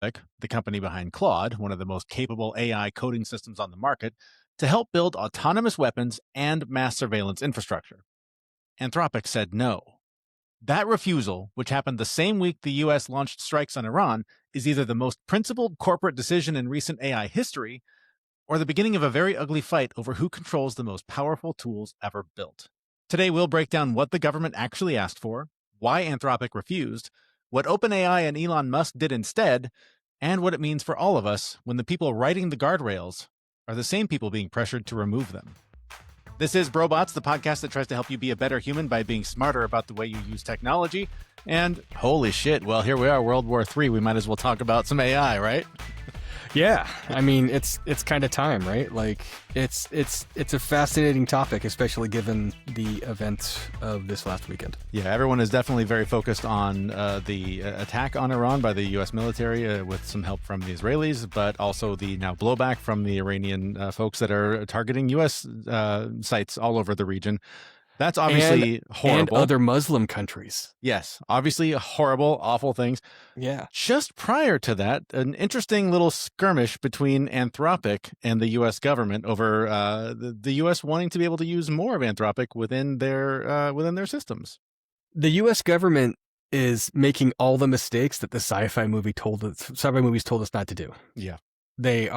the company behind Claude, one of the most capable AI coding systems on the market, to help build autonomous weapons and mass surveillance infrastructure. Anthropic said no. That refusal, which happened the same week the US launched strikes on Iran, is either the most principled corporate decision in recent AI history or the beginning of a very ugly fight over who controls the most powerful tools ever built. Today, we'll break down what the government actually asked for, why Anthropic refused, what OpenAI and Elon Musk did instead, and what it means for all of us when the people writing the guardrails are the same people being pressured to remove them. This is Brobots, the podcast that tries to help you be a better human by being smarter about the way you use technology. And holy shit, well, here we are, World War III. We might as well talk about some AI, right? Yeah, I mean, it's kind of time, right? Like, it's a fascinating topic, especially given the events of this last weekend. Yeah, everyone is definitely very focused on the attack on Iran by the U.S. military with some help from the Israelis, but also the now blowback from the Iranian folks that are targeting U.S. Sites all over the region. That's obviously horrible. And other Muslim countries. Yes, obviously horrible, awful things. Yeah. Just prior to that, an interesting little skirmish between Anthropic and the U.S. government over the U.S. wanting to be able to use more of Anthropic within their systems. The U.S. government is making all the mistakes that the sci-fi movies told us not to do. Yeah. They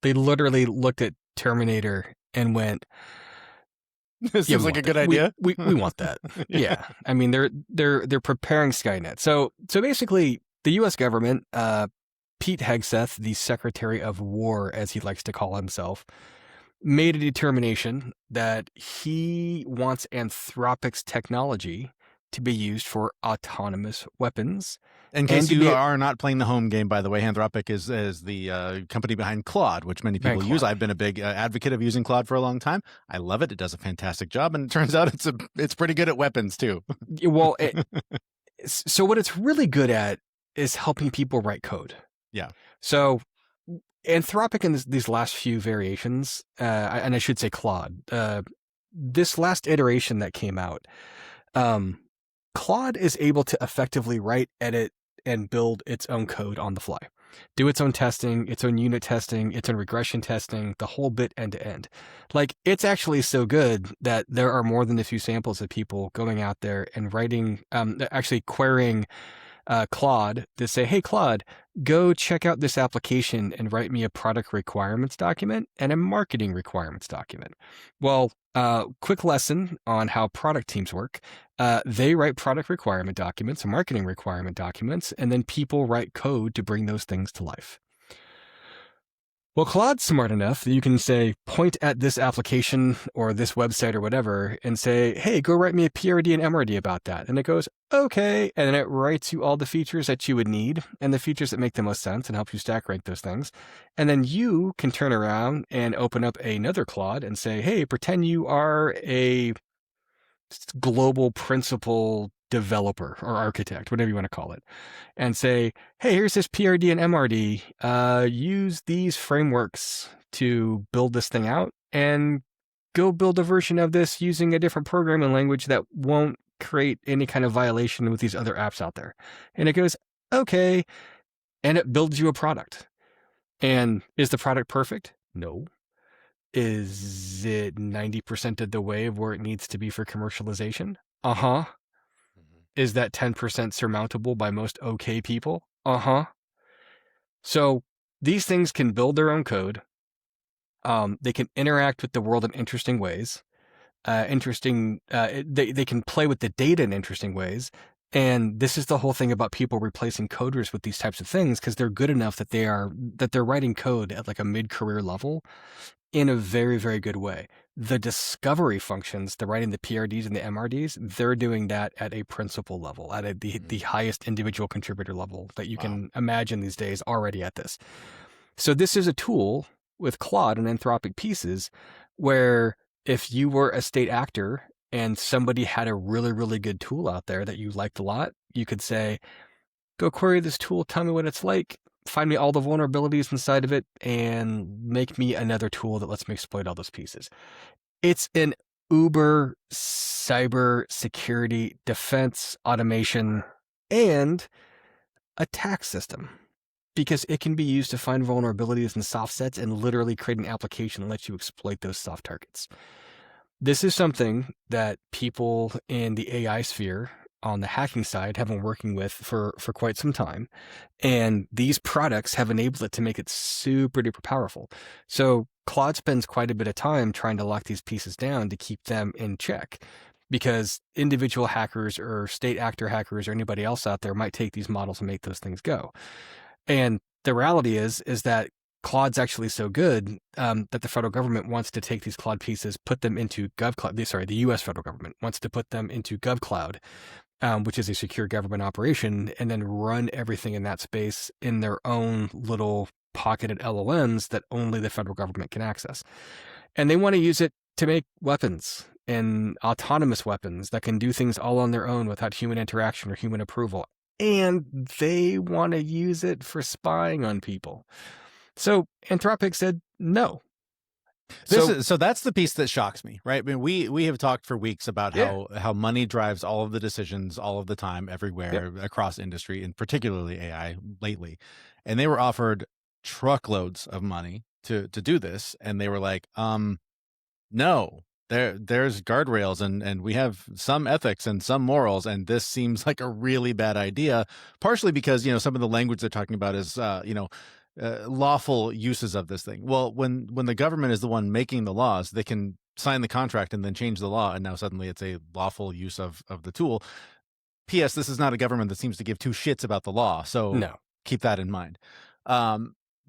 literally looked at Terminator and went, This seems like a good idea. We want that. Yeah. I mean, they're preparing Skynet. So basically, the U.S. government, Pete Hegseth, the Secretary of War, as he likes to call himself, made a determination that he wants Anthropic's technology to be used for autonomous weapons. In case you are not playing the home game, by the way, Anthropic is the company behind Claude, which many people use. I've been a big advocate of using Claude for a long time. I love it. It does a fantastic job, and it turns out it's pretty good at weapons too. Well, so what it's really good at is helping people write code. Yeah. So Anthropic in these last few variations, and I should say Claude, this last iteration that came out, Claude is able to effectively write, edit, and build its own code on the fly. Do its own testing, its own unit testing, its own regression testing, the whole bit end to end. Like, it's actually so good that there are more than a few samples of people going out there and writing, actually querying Claude to say, hey, Claude, go check out this application and write me a product requirements document and a marketing requirements document. Well, quick lesson on how product teams work. They write product requirement documents, marketing requirement documents, and then people write code to bring those things to life. Well, Claude's smart enough that you can say, point at this application or this website or whatever and say, hey, go write me a PRD and MRD about that. And it goes, okay. And then it writes you all the features that you would need and the features that make the most sense and help you stack rank those things. And then you can turn around and open up another Claude and say, hey, pretend you are a global principal developer or architect, whatever you want to call it, and say, hey, here's this PRD and MRD. Use these frameworks to build this thing out and go build a version of this using a different programming language that won't create any kind of violation with these other apps out there. And it goes, okay. And it builds you a product. And is the product perfect? No. Is it 90% of the way of where it needs to be for commercialization? Uh-huh. Is that 10% surmountable by most okay people? Uh-huh. So these things can build their own code. They can interact with the world in interesting ways. They can play with the data in interesting ways. And this is the whole thing about people replacing coders with these types of things because they're good enough that they're writing code at like a mid-career level in a very, very good way. The discovery functions, the writing the PRDs and the MRDs, they're doing that at a principal level, at the highest individual contributor level that you can imagine these days already at this. So this is a tool with Claude and Anthropic pieces where if you were a state actor and somebody had a really, really good tool out there that you liked a lot, you could say, go query this tool, tell me what it's like, find me all the vulnerabilities inside of it, and make me another tool that lets me exploit all those pieces. It's an uber cyber security, defense, automation, and attack system. because it can be used to find vulnerabilities and soft sets and literally create an application that lets you exploit those soft targets. This is something that people in the AI sphere on the hacking side have been working with for quite some time. And these products have enabled it to make it super duper powerful. So Claude spends quite a bit of time trying to lock these pieces down to keep them in check, because individual hackers or state actor hackers or anybody else out there might take these models and make those things go. And the reality is that Claude's actually so good that the federal government wants to take these Claude pieces, put them into GovCloud. Sorry, the U.S. federal government wants to put them into GovCloud, which is a secure government operation, and then run everything in that space in their own little pocketed LLMs that only the federal government can access. And they want to use it to make weapons and autonomous weapons that can do things all on their own without human interaction or human approval. And they want to use it for spying on people. So Anthropic said no. So that's the piece that shocks me, right? I mean, we have talked for weeks about Yeah. how money drives all of the decisions all of the time, everywhere, across industry, and particularly AI lately. And they were offered truckloads of money to do this, and they were like, no, there's guardrails, and we have some ethics and some morals, and this seems like a really bad idea. Partially because some of the language they're talking about is lawful uses of this thing. Well, when the government is the one making the laws, they can sign the contract and then change the law, and now suddenly it's a lawful use of the tool. P.S. This is not a government that seems to give two shits about the law, so No. keep that in mind.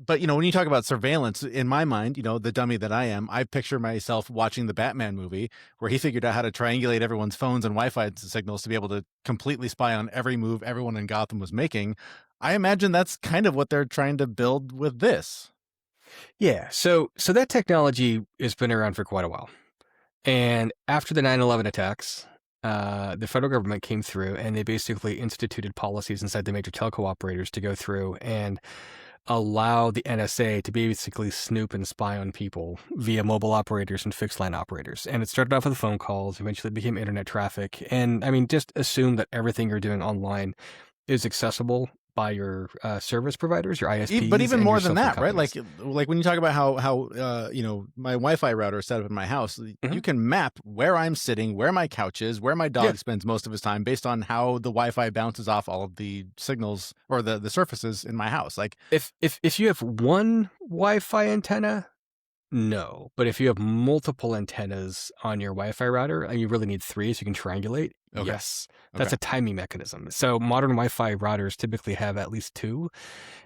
But when you talk about surveillance, in my mind, the dummy that I am, I picture myself watching the Batman movie where he figured out how to triangulate everyone's phones and Wi-Fi signals to be able to completely spy on every move everyone in Gotham was making. I imagine that's kind of what they're trying to build with this. Yeah. So that technology has been around for quite a while. And after the 9/11 attacks, the federal government came through and they basically instituted policies inside the major telco operators to go through and allow the NSA to basically snoop and spy on people via mobile operators and fixed line operators. And it started off with phone calls, eventually became internet traffic. And I mean, just assume that everything you're doing online is accessible by your service providers, your ISPs. But even and more your than cell phone that, right? companies. Like when you talk about how my Wi-Fi router is set up in my house, you can map where I'm sitting, where my couch is, where my dog spends most of his time, based on how the Wi-Fi bounces off all of the signals or the surfaces in my house. Like If you have one Wi-Fi antenna, no. But if you have multiple antennas on your Wi-Fi router, and you really need three so you can triangulate, Okay. yes. That's Okay. a timing mechanism. So modern Wi-Fi routers typically have at least two.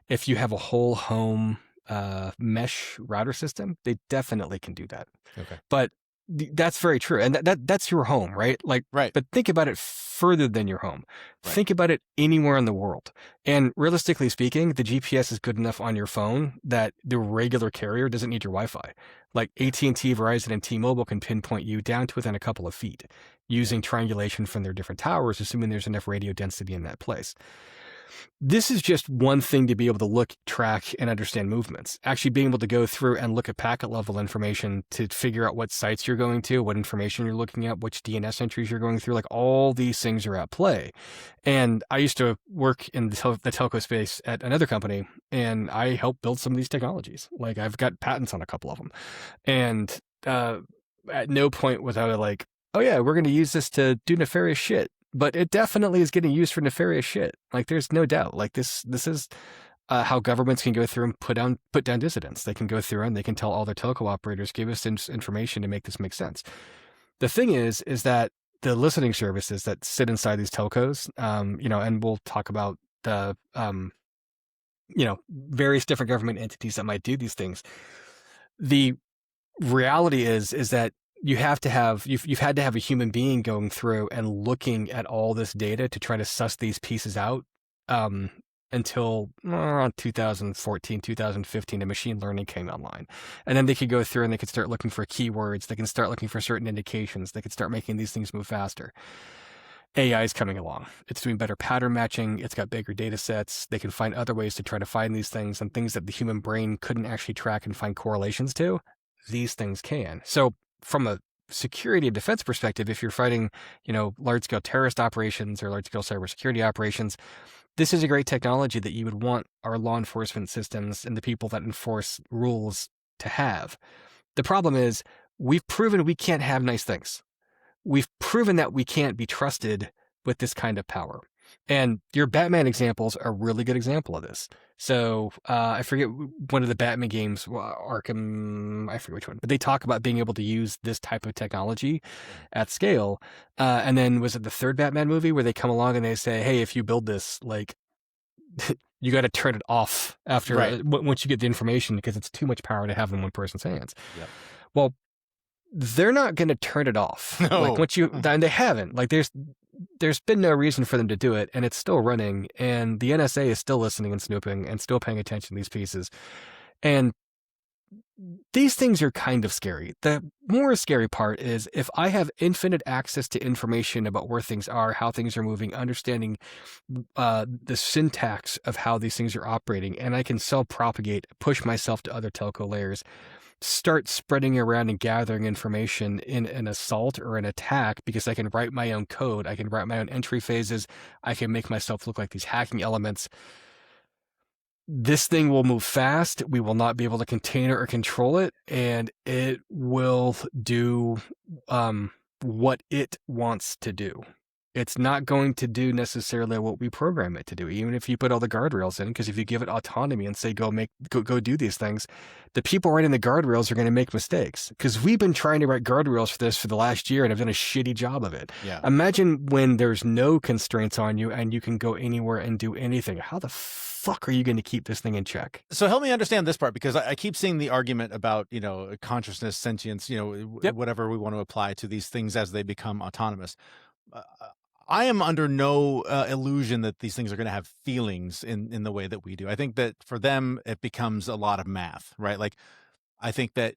If you have a whole home mesh router system, they definitely can do that. Okay. But that's very true. And that's your home, right? Like, Right. but think about it further than your home. Right. Think about it anywhere in the world. And realistically speaking, the GPS is good enough on your phone that the regular carrier doesn't need your Wi-Fi. Like AT&T, Verizon, and T-Mobile can pinpoint you down to within a couple of feet using triangulation from their different towers, assuming there's enough radio density in that place. This is just one thing to be able to look, track, and understand movements. Actually being able to go through and look at packet level information to figure out what sites you're going to, what information you're looking at, which DNS entries you're going through, like all these things are at play. And I used to work in the telco space at another company, and I helped build some of these technologies. Like I've got patents on a couple of them. And at no point was I like, oh yeah, we're going to use this to do nefarious shit. But it definitely is getting used for nefarious shit. Like there's no doubt. Like this is how governments can go through and put down dissidents. They can go through and they can tell all their telco operators, give us information to make this make sense. The thing is that the listening services that sit inside these telcos, and we'll talk about the, various different government entities that might do these things. The reality is that you've had to have a human being going through and looking at all this data to try to suss these pieces out until around 2014, 2015, and machine learning came online. And then they could go through and they could start looking for keywords. They can start looking for certain indications. They could start making these things move faster. AI is coming along. It's doing better pattern matching. It's got bigger data sets. They can find other ways to try to find these things, and things that the human brain couldn't actually track and find correlations to. These things can. So from a security and defense perspective, if you're fighting, large-scale terrorist operations or large-scale cybersecurity operations, this is a great technology that you would want our law enforcement systems and the people that enforce rules to have. The problem is we've proven we can't have nice things. We've proven that we can't be trusted with this kind of power. And your Batman examples are a really good example of this. So I forget one of the Batman games, Arkham, I forget which one, but they talk about being able to use this type of technology at scale. And then was it the third Batman movie where they come along and they say, hey, if you build this, like, you got to turn it off after once you get the information because it's too much power to have in one person's hands. Yep. Well, they're not going to turn it off. No. Like once you, and they haven't. Like there's been no reason for them to do it, and it's still running, and the NSA is still listening and snooping and still paying attention to these pieces. And these things are kind of scary. The more scary part is if I have infinite access to information about where things are, how things are moving, understanding the syntax of how these things are operating, and I can self-propagate, push myself to other telco layers, start spreading around and gathering information in an assault or an attack because I can write my own code. I can write my own entry phases. I can make myself look like these hacking elements. This thing will move fast. We will not be able to contain it or control it, and it will do what it wants to do. It's not going to do necessarily what we program it to do, even if you put all the guardrails in, because if you give it autonomy and say, go do these things, the people writing the guardrails are going to make mistakes because we've been trying to write guardrails for this for the last year and have done a shitty job of it. Yeah. Imagine when there's no constraints on you and you can go anywhere and do anything. How the fuck are you going to keep this thing in check? So help me understand this part, because I keep seeing the argument about, consciousness, sentience, whatever we want to apply to these things as they become autonomous. I am under no illusion that these things are going to have feelings in the way that we do. I think that for them, it becomes a lot of math, right? Like, I think that,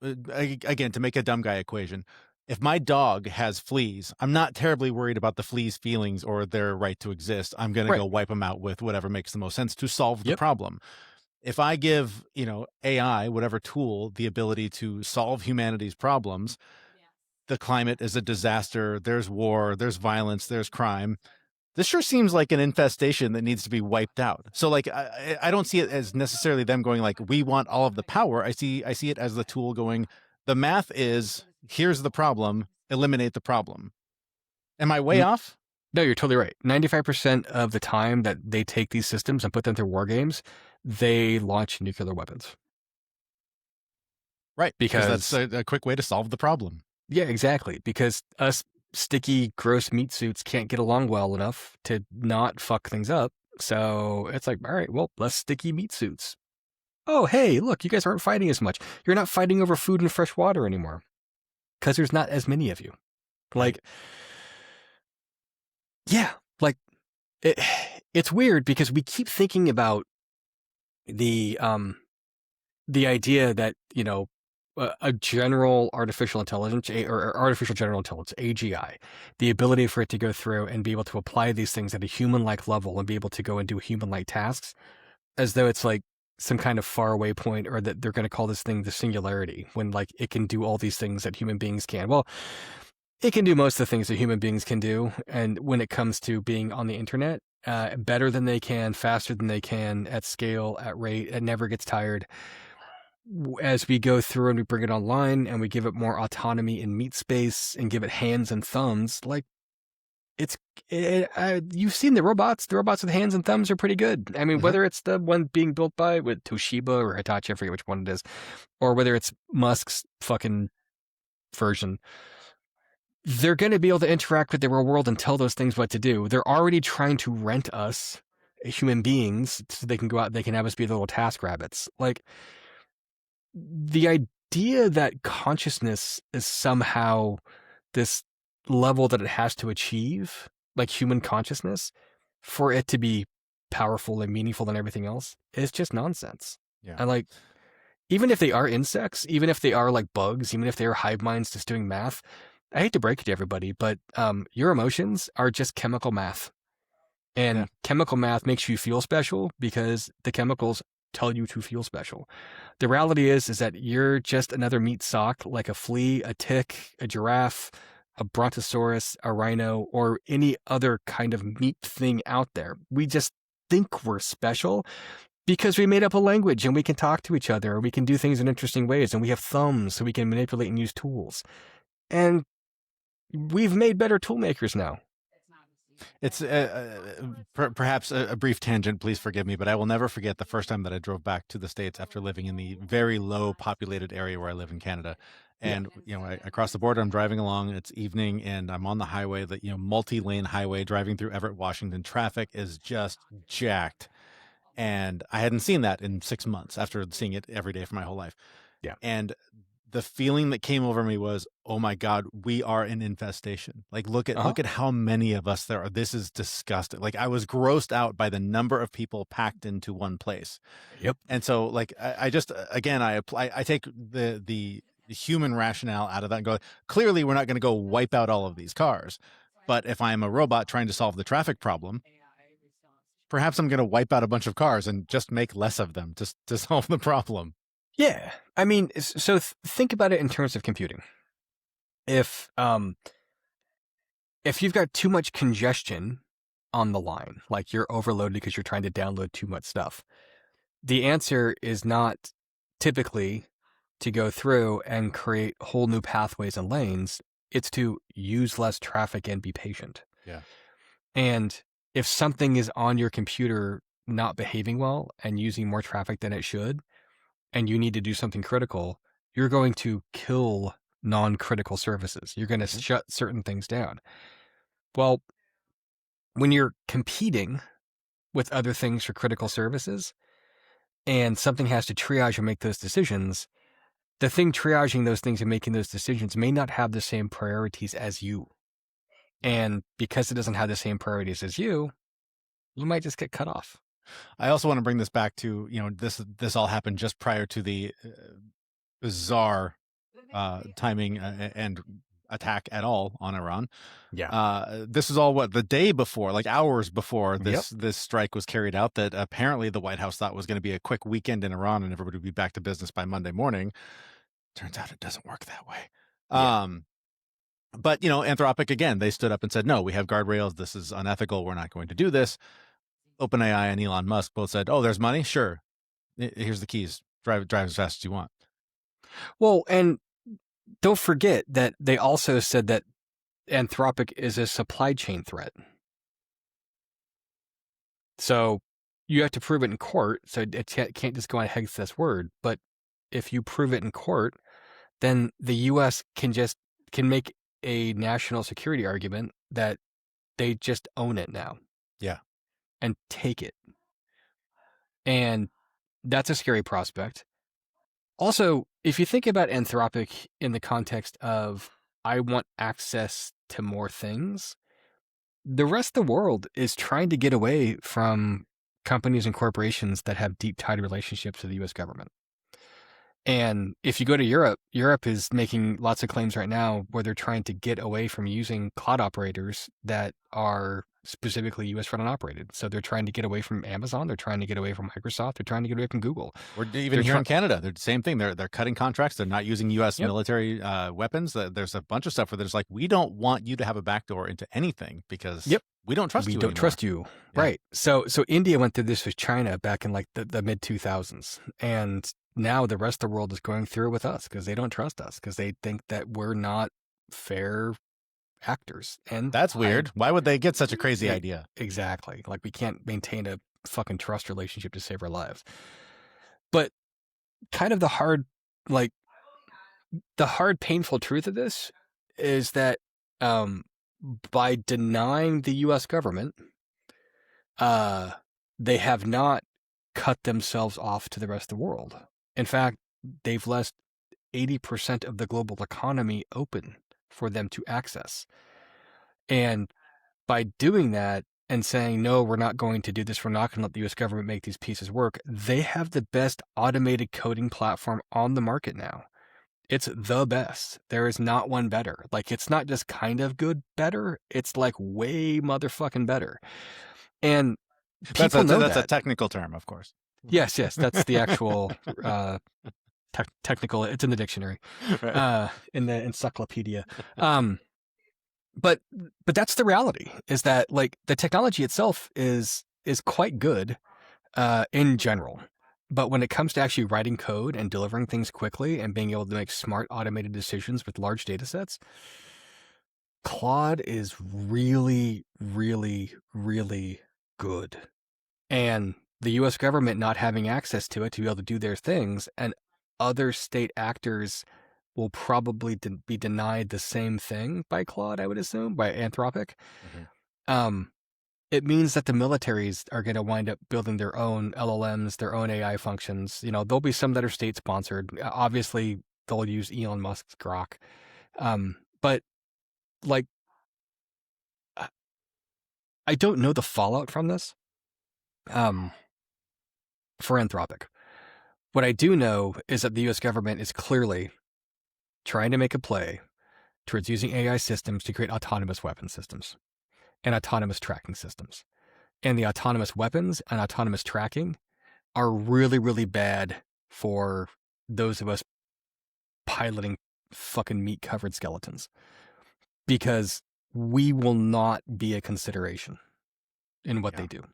again, to make a dumb guy equation, if my dog has fleas, I'm not terribly worried about the fleas' feelings or their right to exist. I'm going to go wipe them out with whatever makes the most sense to solve the problem. If I give, AI, whatever tool, the ability to solve humanity's problems, the climate is a disaster, there's war, there's violence, there's crime. This sure seems like an infestation that needs to be wiped out. So like, I don't see it as necessarily them going like, we want all of the power. I see it as the tool going, the math is, here's the problem, eliminate the problem. Am I way off? No, you're totally right. 95% of the time that they take these systems and put them through war games, they launch nuclear weapons. Right, because that's a quick way to solve the problem. Yeah, exactly. Because us sticky, gross meat suits can't get along well enough to not fuck things up. So it's like, all right, well, less sticky meat suits. Oh, hey, look, you guys aren't fighting as much. You're not fighting over food and fresh water anymore because there's not as many of you. Like, yeah, like it's weird because we keep thinking about the idea that, a general artificial intelligence or artificial general intelligence, AGI, the ability for it to go through and be able to apply these things at a human-like level and be able to go and do human-like tasks as though it's like some kind of faraway point, or that they're going to call this thing the singularity, when like it can do all these things that human beings can. Well, it can do most of the things that human beings can do. And when it comes to being on the internet, better than they can, faster than they can, at scale, at rate, it never gets tired. As we go through and we bring it online and we give it more autonomy in meat space and give it hands and thumbs, like you've seen the robots with hands and thumbs are pretty good. I mean, whether it's the one being built with Toshiba or Hitachi, I forget which one it is, or whether it's Musk's fucking version, they're going to be able to interact with the real world and tell those things what to do. They're already trying to rent us, human beings, so they can go out, they can have us be the little task rabbits. Like, the idea that consciousness is somehow this level that it has to achieve, like human consciousness, for it to be powerful and meaningful and everything else, is just nonsense. Yeah. And like, even if they are insects, even if they are like bugs, even if they are hive minds just doing math, I hate to break it to everybody, but your emotions are just chemical math. And chemical math makes you feel special because the chemicals tell you to feel special. The reality is that you're just another meat sock, like a flea, a tick, a giraffe, a brontosaurus, a rhino, or any other kind of meat thing out there. We just think we're special because we made up a language and we can talk to each other, or we can do things in interesting ways, and we have thumbs so we can manipulate and use tools. And we've made better tool makers now. It's perhaps a brief tangent, please forgive me, but I will never forget the first time that I drove back to the States after living in the very low populated area where I live in Canada. Yeah. And, I cross the border, I'm driving along, it's evening, and I'm on the highway, the, multi-lane highway driving through Everett, Washington. Traffic is just jacked. And I hadn't seen that in 6 months after seeing it every day for my whole life. Yeah. And the feeling that came over me was, oh my God, we are an infestation. Like, look at how many of us there are. This is disgusting. Like, I was grossed out by the number of people packed into one place. Yep. And so, like, I just, again, I take the human rationale out of that and go, clearly we're not going to go wipe out all of these cars. But if I'm a robot trying to solve the traffic problem, perhaps I'm going to wipe out a bunch of cars and just make less of them to solve the problem. Yeah. I mean, so think about it in terms of computing. If you've got too much congestion on the line, like you're overloaded because you're trying to download too much stuff, the answer is not typically to go through and create whole new pathways and lanes. It's to use less traffic and be patient. Yeah. And if something is on your computer not behaving well and using more traffic than it should, and you need to do something critical, you're going to kill non-critical services. You're going to shut certain things down. Well, when you're competing with other things for critical services and something has to triage and make those decisions, the thing triaging those things and making those decisions may not have the same priorities as you. And because it doesn't have the same priorities as you might just get cut off. I also want to bring this back to, this all happened just prior to the bizarre timing and attack at all on Iran. Yeah. This is all the day before, like hours before this strike was carried out, that apparently the White House thought was going to be a quick weekend in Iran and everybody would be back to business by Monday morning. Turns out it doesn't work that way. Yeah. But, Anthropic, again, they stood up and said, no, we have guardrails. This is unethical. We're not going to do this. OpenAI and Elon Musk both said, oh, there's money? Sure. Here's the keys. Drive as fast as you want. Well, and don't forget that they also said that Anthropic is a supply chain threat. So you have to prove it in court. So it can't just go on Hegseth's word. But if you prove it in court, then the U.S. can make a national security argument that they just own it now. Yeah. And take it. And that's a scary prospect. Also, if you think about Anthropic in the context of, I want access to more things, the rest of the world is trying to get away from companies and corporations that have deep tied relationships with the U.S. government. And if you go to Europe, Europe is making lots of claims right now where they're trying to get away from using cloud operators that are specifically U.S. run and operated. So they're trying to get away from Amazon. They're trying to get away from Microsoft. They're trying to get away from Google. Or even here in Canada, they're the same thing. They're cutting contracts. They're not using U.S. military weapons. There's a bunch of stuff where there's like, we don't want you to have a backdoor into anything because we don't trust you We don't trust you. Yeah. Right. So India went through this with China back in like the mid 2000s. And now the rest of the world is going through it with us because they don't trust us because they think that we're not fair actors. And that's weird. Why would they get such a crazy idea? Exactly. Like, we can't maintain a fucking trust relationship to save our lives. But kind of the hard, painful truth of this is that by denying the U.S. government, they have not cut themselves off to the rest of the world. In fact, they've left 80% of the global economy open for them to access. And by doing that and saying, no, we're not going to do this, we're not going to let the U.S. government make these pieces work, they have the best automated coding platform on the market now. It's the best. There is not one better. Like, it's not just kind of good better. It's like way motherfucking better. And that's a technical term, of course. Yes, that's the actual technical. It's in the dictionary, right. In the encyclopedia. but that's the reality, is that like the technology itself is quite good in general. But when it comes to actually writing code and delivering things quickly and being able to make smart automated decisions with large data sets, Claude is really, really, really good. And the US government not having access to it to be able to do their things, and other state actors will probably be denied the same thing by Claude, I would assume, by Anthropic. Mhm. Um, it means that the militaries are going to wind up building their own LLMs, their own AI functions. You know, there'll be some that are state sponsored. Obviously, they'll use Elon Musk's Grok. But like, I don't know the fallout from this for Anthropic. What I do know is that the US government is clearly trying to make a play towards using AI systems to create autonomous weapon systems and autonomous tracking systems. And the autonomous weapons and autonomous tracking are really, really bad for those of us piloting fucking meat covered skeletons, because we will not be a consideration in what Yeah. they do.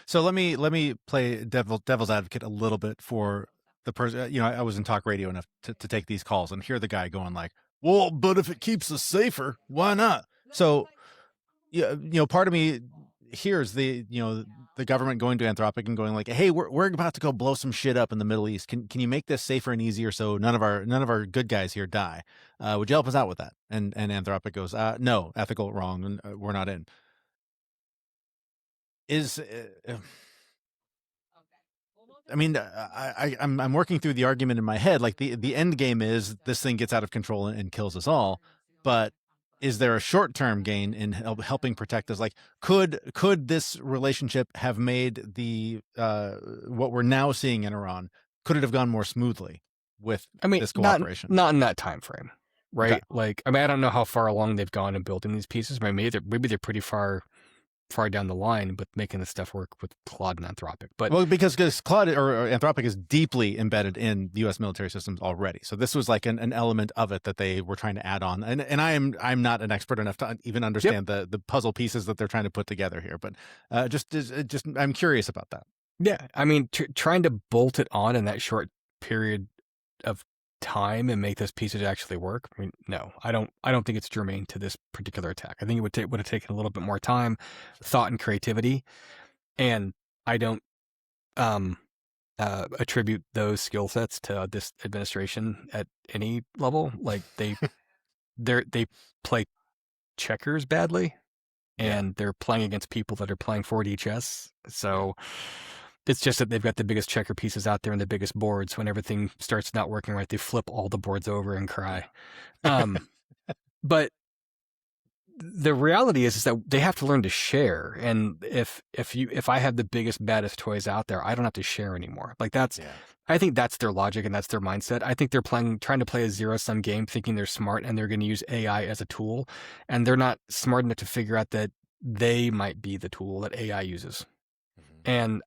So let me play devil's advocate a little bit for the person. You know, I was in talk radio enough to take these calls and hear the guy going like, "Well, but if it keeps us safer, why not?" So, yeah, you know, part of me hears the government going to Anthropic and going like, "Hey, we're about to go blow some shit up in the Middle East. Can you make this safer and easier so none of our good guys here die? Would you help us out with that?" And Anthropic goes, "No, ethical, wrong, and we're not in." Is I mean, I'm working through the argument in my head. Like the end game is this thing gets out of control and kills us all. But is there a short term gain in helping protect us? Like, could this relationship have made the what we're now seeing in Iran? Could it have gone more smoothly with I mean, this cooperation? not in that time frame, Okay. right? Like, I mean, I don't know how far along they've gone in building these pieces, but maybe they're pretty far down the line with making this stuff work with Claude and Anthropic. But Well, because Claude or Anthropic is deeply embedded in the U.S. military systems already, so this was like an element of it that they were trying to add on. And I'm not an expert enough to even yep, understand the puzzle pieces that they're trying to put together here. But just I'm curious about that. yeah, I mean, trying to bolt it on in that short period of time and make those pieces actually work. I mean, no, I don't think it's germane to this particular attack. I think it would have taken a little bit more time, thought, and creativity. And I don't attribute those skill sets to this administration at any level. Like they play checkers badly, Yeah. and they're playing against people that are playing 4D chess. So it's just that they've got the biggest checker pieces out there and the biggest boards. When everything starts not working right, they flip all the boards over and cry. But the reality is that they have to learn to share. And if I have the biggest, baddest toys out there, I don't have to share anymore. Like Yeah. I think that's their logic and that's their mindset. I think they're trying to play a zero-sum game, thinking they're smart and they're going to use AI as a tool. And they're not smart enough to figure out that they might be the tool that AI uses. Mhm. And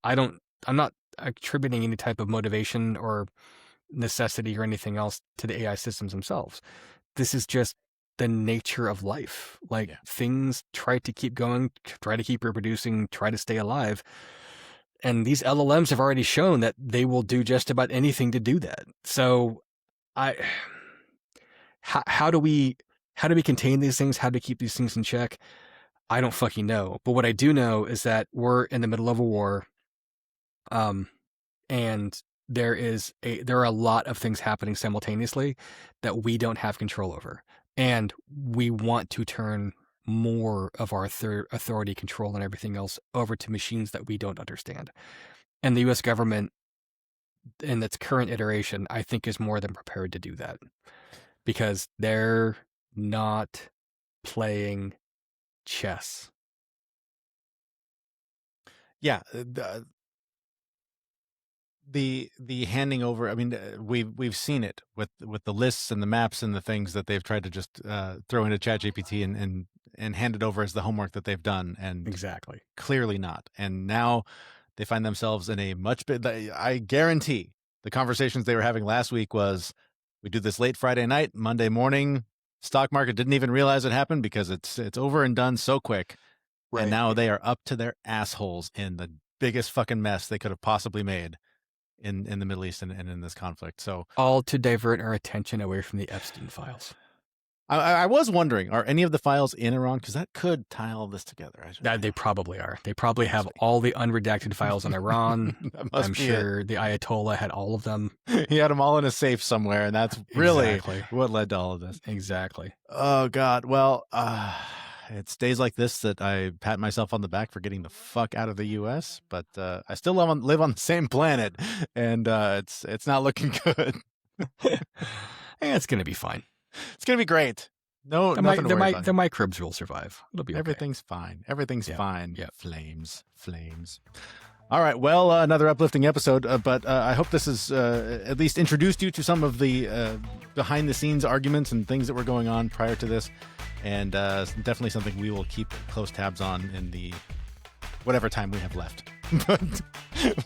I'm not attributing any type of motivation or necessity or anything else to the AI systems themselves. This is just the nature of life. Like Yeah. things try to keep going, try to keep reproducing, try to stay alive. And these LLMs have already shown that they will do just about anything to do that. So how do we contain these things? How do we keep these things in check? I don't fucking know. But what I do know is that we're in the middle of a war. And there are a lot of things happening simultaneously that we don't have control over. And we want to turn more of our authority, control, and everything else over to machines that we don't understand. And the US government, in its current iteration, I think is more than prepared to do that, because they're not playing chess. Yeah. The handing over. I mean, we've seen it with the lists and the maps and the things that they've tried to just throw into ChatGPT and hand it over as the homework that they've done, and Exactly. clearly not. And now they find themselves in a much bit. I guarantee the conversations they were having last week was, we do this late Friday night, Monday morning. Stock market didn't even realize it happened because it's over and done so quick. Right. And now they are up to their assholes in the biggest fucking mess they could have possibly made in the Middle East and in this conflict. So all to divert our attention away from the Epstein files. I was wondering, are any of the files in Iran? Because that could tie all this together. They probably are. They probably have all the unredacted files in Iran. I'm sure the Ayatollah had all of them. He had them all in a safe somewhere, and that's really what led to all of this. Exactly. Oh, God. Well, it's days like this that I pat myself on the back for getting the fuck out of the U.S., but I still live on the same planet, and it's not looking good. It's going to be fine. It's going to be great. No, nothing to worry about. The microbes will survive. It'll be okay. Everything's fine. Everything's fine. Yeah. Flames. All right. Well, another uplifting episode, but I hope this has at least introduced you to some of the behind-the-scenes arguments and things that were going on prior to this, and definitely something we will keep close tabs on in the whatever time we have left. But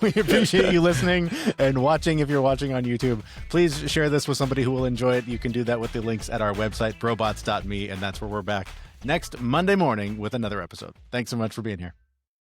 we appreciate you listening and watching. If you're watching on YouTube, please share this with somebody who will enjoy it. You can do that with the links at our website, brobots.me, and that's where we're back next Monday morning with another episode. Thanks so much for being here.